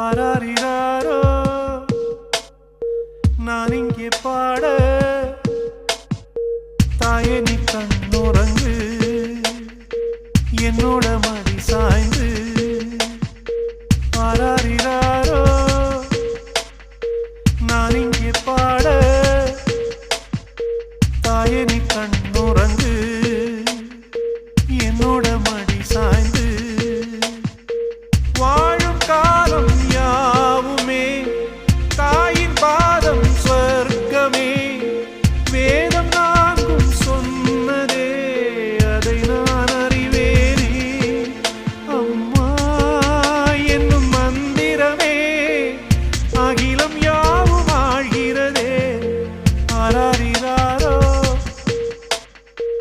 ஆராரிராரோ நான் இங்கே பாட தாயே நீ கண்ணுறங்கு என்னோட மடி சாய்ந்து